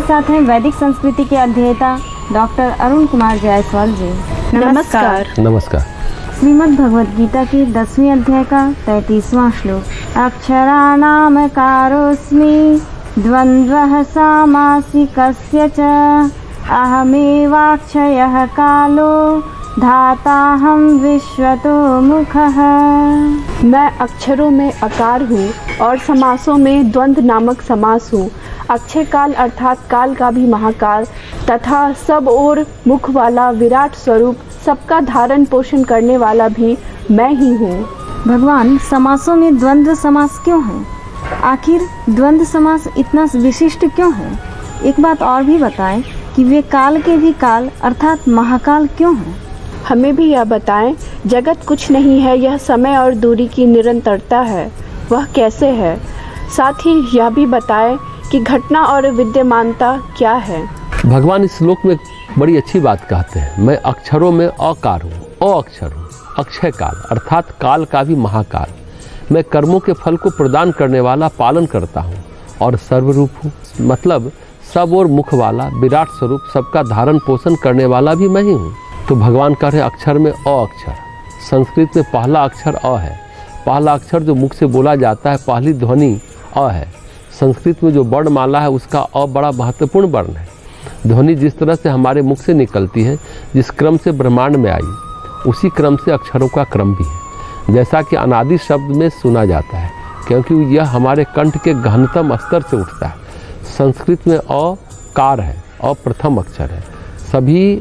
साथ हैं वैदिक संस्कृति के अध्येता डॉक्टर अरुण कुमार जायसवाल जी। नमस्कार। नमस्कार। श्रीमद् भगवद गीता के 10वें अध्याय का 33वां श्लोक। अक्षराणामकारोऽस्मि द्वन्द्वः सामासिकस्य च अहमेवाक्षयः कालो धाताहं विश्वतो मुखः। मैं अक्षरों में अकार हूँ और समासों में द्वंद्व नामक समास हूँ। अक्षय काल अर्थात काल का भी महाकाल तथा सब और मुख वाला विराट स्वरूप, सबका धारण पोषण करने वाला भी मैं ही हूँ। भगवान, समासों में द्वंद्व समास क्यों है? आखिर द्वंद्व समास इतना विशिष्ट क्यों है? एक बात और भी बताएं कि वे काल के भी काल अर्थात महाकाल क्यों हैं? हमें भी यह बताएं। जगत कुछ नहीं है, यह समय और दूरी की निरंतरता है। वह कैसे है? साथ ही यह भी बताएं कि घटना और विद्यमानता क्या है। भगवान इस श्लोक में बड़ी अच्छी बात कहते हैं। मैं अक्षरों में अकार हूँ, अक्षर हूँ, अक्षय काल अर्थात काल का भी महाकाल। मैं कर्मों के फल को प्रदान करने वाला, पालन करता हूँ और सर्वरूप हूँ, मतलब सब और मुख वाला, विराट स्वरूप, सबका धारण पोषण करने वाला भी मैं ही हूँ। तो भगवान कह रहे अक्षर में अक्षर। संस्कृत में पहला अक्षर अ है। पहला अक्षर जो मुख से बोला जाता है, पहली ध्वनि अ है। संस्कृत में जो वर्णमाला है उसका अ बड़ा महत्वपूर्ण वर्ण है। ध्वनि जिस तरह से हमारे मुख से निकलती है, जिस क्रम से ब्रह्मांड में आई, उसी क्रम से अक्षरों का क्रम भी है। जैसा कि अनादि शब्द में सुना जाता है, क्योंकि यह हमारे कंठ के गहनतम स्तर से उठता है। संस्कृत में अकार है, अ प्रथम अक्षर है। सभी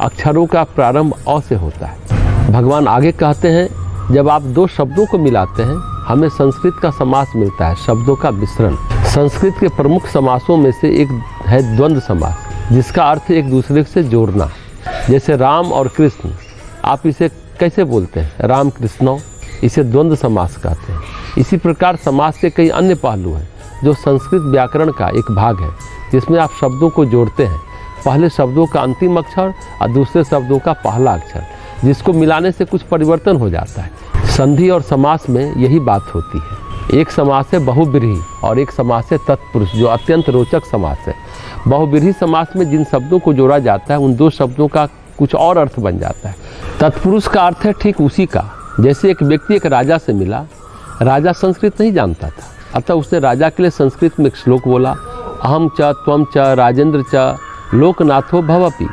अक्षरों का प्रारंभ अ से होता है। भगवान आगे कहते हैं, जब आप दो शब्दों को मिलाते हैं, हमें संस्कृत का समास मिलता है, शब्दों का मिश्रण। संस्कृत के प्रमुख समासों में से एक है द्वंद्व समास, जिसका अर्थ है एक दूसरे से जोड़ना। जैसे राम और कृष्ण, आप इसे कैसे बोलते हैं? राम कृष्णो, इसे द्वंद्व समास कहते हैं। इसी प्रकार समास के कई अन्य पहलू हैं जो संस्कृत व्याकरण का एक भाग है, जिसमें आप शब्दों को जोड़ते हैं। पहले शब्दों का अंतिम अक्षर और दूसरे शब्दों का पहला अक्षर, जिसको मिलाने से कुछ परिवर्तन हो जाता है। संधि और समास में यही बात होती है। एक समास है बहुब्रीहि और एक समास है तत्पुरुष, जो अत्यंत रोचक समास है। बहुब्रीहि समास में जिन शब्दों को जोड़ा जाता है, उन दो शब्दों का कुछ और अर्थ बन जाता है। तत्पुरुष का अर्थ है ठीक उसी का। जैसे एक व्यक्ति एक राजा से मिला, राजा संस्कृत नहीं जानता था, अतः उसने राजा के लिए संस्कृत में एक श्लोक बोला, अहम च त्वम च राजेंद्र च लोकनाथो भवपि।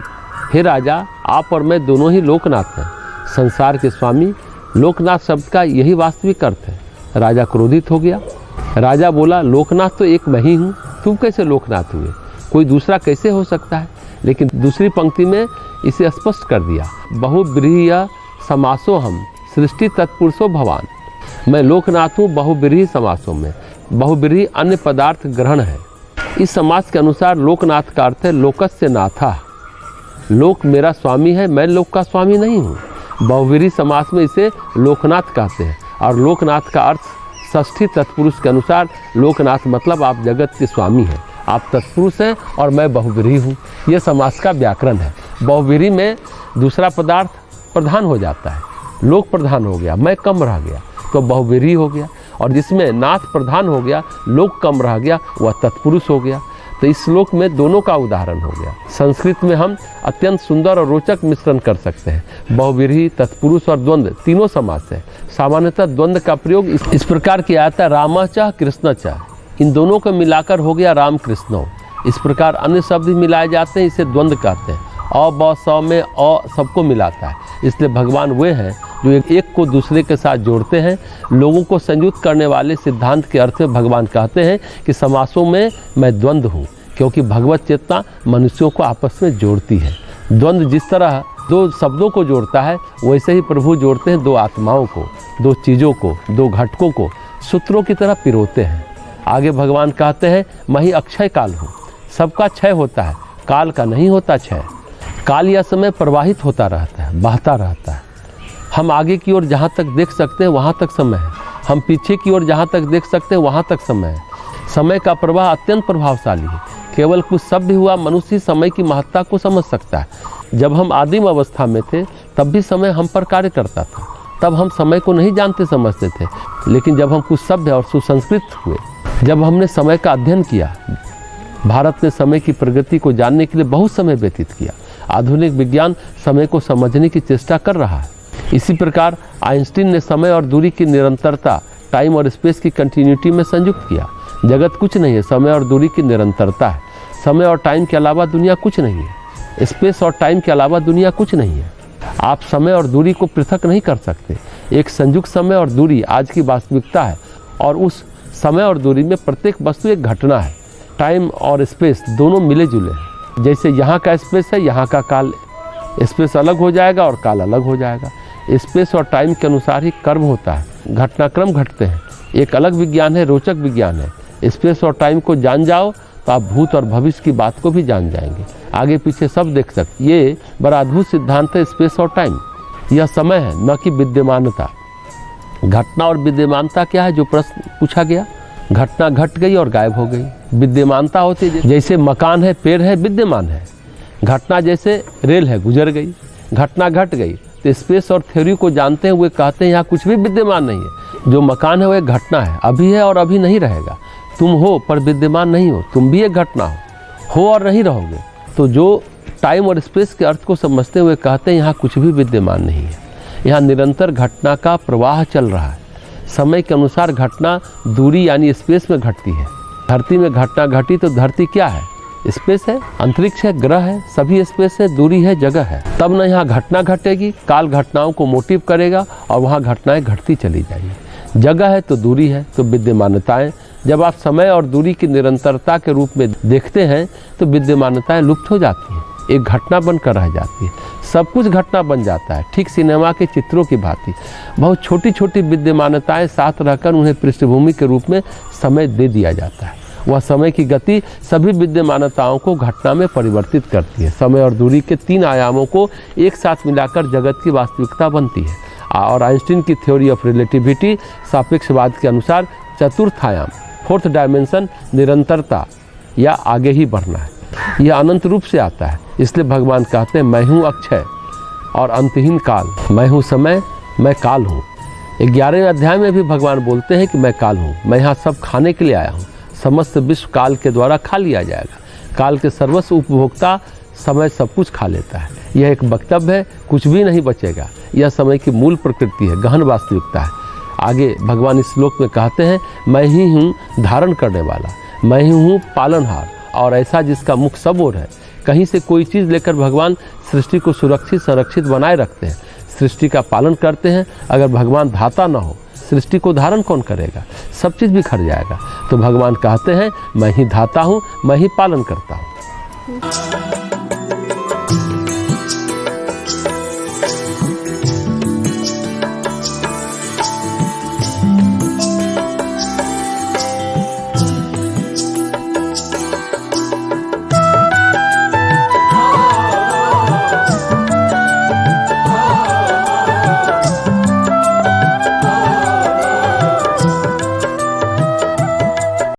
हे राजा, आप और मैं दोनों ही लोकनाथ हैं, संसार के स्वामी। लोकनाथ शब्द का यही वास्तविक अर्थ है। राजा क्रोधित हो गया। राजा बोला, लोकनाथ तो एक मैं ही हूँ, तुम कैसे लोकनाथ हुए? कोई दूसरा कैसे हो सकता है? लेकिन दूसरी पंक्ति में इसे स्पष्ट कर दिया, बहुब्रीहि समासो हम सृष्टि तत्पुरुषो भवान। मैं लोकनाथ हूँ बहुब्रीहि समासों में। बहुब्रीहि अन्य पदार्थ ग्रहण है। इस समास के अनुसार लोकनाथ का अर्थ है लोकस्य नाथा। लोक मेरा स्वामी है, मैं लोक का स्वामी नहीं हूँ। बहुब्रीहि समास में इसे लोकनाथ कहते हैं और लोकनाथ का अर्थ षष्ठी तत्पुरुष के अनुसार लोकनाथ मतलब आप जगत के स्वामी हैं, आप तत्पुरुष हैं और मैं बहुब्रीहि हूँ। यह समास का व्याकरण है। बहुब्रीहि में दूसरा पदार्थ प्रधान हो जाता है, लोक प्रधान हो गया, मैं कम रह गया तो बहुब्रीहि हो गया, और जिसमें नाथ प्रधान हो गया, लोक कम रह गया, वह तत्पुरुष हो गया। तो इस श्लोक में दोनों का उदाहरण हो गया। संस्कृत में हम अत्यंत सुंदर और रोचक मिश्रण कर सकते हैं। बहुब्रीहि, तत्पुरुष और द्वंद्व तीनों समास है। सामान्यतः द्वंद्व का प्रयोग इस प्रकार किया जाता है, राम च कृष्ण च। इन दोनों को मिलाकर हो गया राम कृष्णो। इस प्रकार अन्य शब्द मिलाए जाते हैं, इसे द्वंद्व कहते हैं। अ ब स में अ सबको मिलाता है। इसलिए भगवान वे हैं जो एक को दूसरे के साथ जोड़ते हैं। लोगों को संयुक्त करने वाले सिद्धांत के अर्थ में भगवान कहते हैं कि समासों में मैं द्वंद्व हूँ, क्योंकि भगवत चेतना मनुष्यों को आपस में जोड़ती है। द्वंद्व जिस तरह दो शब्दों को जोड़ता है, वैसे ही प्रभु जोड़ते हैं दो आत्माओं को, दो चीज़ों को, दो घटकों को, सूत्रों की तरह पिरोते हैं। आगे भगवान कहते हैं, मैं ही अक्षय काल हूँ। सबका क्षय होता है, काल का नहीं होता क्षय। काल या समय प्रवाहित होता रहता है, बहता रहता है। हम आगे की ओर जहाँ तक देख सकते हैं वहाँ तक समय है, हम पीछे की ओर जहाँ तक देख सकते हैं वहाँ तक समय है। समय का प्रवाह अत्यंत प्रभावशाली है। केवल कुछ सभ्य हुआ मनुष्य समय की महत्ता को समझ सकता है। जब हम आदिम अवस्था में थे तब भी समय हम पर कार्य करता था, तब हम समय को नहीं जानते समझते थे। लेकिन जब हम कुछ सभ्य और सुसंस्कृत हुए, जब हमने समय का अध्ययन किया, भारत ने समय की प्रगति को जानने के लिए बहुत समय व्यतीत किया। आधुनिक विज्ञान समय को समझने की चेष्टा कर रहा है। इसी प्रकार आइंस्टीन ने समय और दूरी की निरंतरता, टाइम और स्पेस की कंटिन्यूटी में संयुक्त किया। जगत कुछ नहीं है, समय और दूरी की निरंतरता है। समय और टाइम के अलावा दुनिया कुछ नहीं है। स्पेस और टाइम के अलावा दुनिया कुछ नहीं है। आप समय और दूरी को पृथक नहीं कर सकते। एक संयुक्त समय और दूरी आज की वास्तविकता है और उस समय और दूरी में प्रत्येक वस्तु एक घटना है। टाइम और स्पेस दोनों मिले जुले हैं। जैसे यहाँ का स्पेस है, यहाँ का काल। स्पेस अलग हो जाएगा और काल अलग हो जाएगा। स्पेस और टाइम के अनुसार ही कर्म होता है, घटनाक्रम घटते हैं। एक अलग विज्ञान है, रोचक विज्ञान है। स्पेस और टाइम को जान जाओ तो आप भूत और भविष्य की बात को भी जान जाएंगे। आगे पीछे सब देख सकते। ये बड़ा अद्भुत सिद्धांत है स्पेस और टाइम। यह समय है, न कि विद्यमानता। घटना और विद्यमानता क्या है, जो प्रश्न पूछा गया। घटना घट गई और गायब हो गई। विद्यमानता होती है जैसे मकान है, पेड़ है, विद्यमान है। घटना जैसे रेल है, गुजर गई। घटना घट गई। तो स्पेस और थ्योरी को जानते हुए कहते हैं यहाँ कुछ भी विद्यमान नहीं है। जो मकान है वो एक घटना है, अभी है और अभी नहीं रहेगा। तुम हो पर विद्यमान नहीं हो, तुम भी एक घटना हो और नहीं रहोगे। तो जो टाइम और स्पेस के अर्थ को समझते हुए कहते हैं यहाँ कुछ भी विद्यमान नहीं है। यहाँ निरंतर घटना का प्रवाह चल रहा है। समय के अनुसार घटना दूरी यानी स्पेस में घटती है। धरती में घटना घटी तो धरती क्या है? स्पेस है, अंतरिक्ष है, ग्रह है, सभी स्पेस है, दूरी है, जगह है। तब न यहाँ घटना घटेगी, काल घटनाओं को मोटिव करेगा और वहाँ घटनाएं घटती चली जाएगी। जगह है तो दूरी है, तो विद्यमानताएं। जब आप समय और दूरी की निरंतरता के रूप में देखते हैं तो विद्यमानताएं लुप्त हो जाती हैं, एक घटना बनकर रह जाती है। सब कुछ घटना बन जाता है, ठीक सिनेमा के चित्रों की भांति। बहुत छोटी छोटी विद्यमानताएं साथ रहकर उन्हें पृष्ठभूमि के रूप में समय दे दिया जाता है। वह समय की गति सभी विद्यमानताओं को घटना में परिवर्तित करती है। समय और दूरी के 3 आयामों को एक साथ मिलाकर जगत की वास्तविकता बनती है। और आइंस्टीन की थ्योरी ऑफ रिलेटिविटी सापेक्षवाद के अनुसार चतुर्थ आयाम, 4th डायमेंशन, निरंतरता या आगे ही बढ़ना है। यह अनंत रूप से आता है। इसलिए भगवान कहते हैं मैं हूँ अक्षय और अंतहीन काल। मैं हूँ समय, मैं काल हूँ। 11वें अध्याय में भी भगवान बोलते हैं कि मैं काल हूँ। मैं यहाँ सब खाने के लिए आया हूँ। समस्त विश्व काल के द्वारा खा लिया जाएगा। काल के सर्वस्व उपभोक्ता समय सब कुछ खा लेता है। यह एक वक्तव्य है, कुछ भी नहीं बचेगा। यह समय की मूल प्रकृति है, गहन वास्तविकता है। आगे भगवान इस श्लोक में कहते हैं मैं ही हूँ धारण करने वाला, मैं ही हूँ पालनहार और ऐसा जिसका मुख सब ओर है। कहीं से कोई चीज़ लेकर भगवान सृष्टि को सुरक्षित संरक्षित बनाए रखते हैं, सृष्टि का पालन करते हैं। अगर भगवान धाता न हो, सृष्टि को धारण कौन करेगा? सब चीज़ बिखर जाएगा। तो भगवान कहते हैं मैं ही धाता हूँ, मैं ही पालन करता हूँ।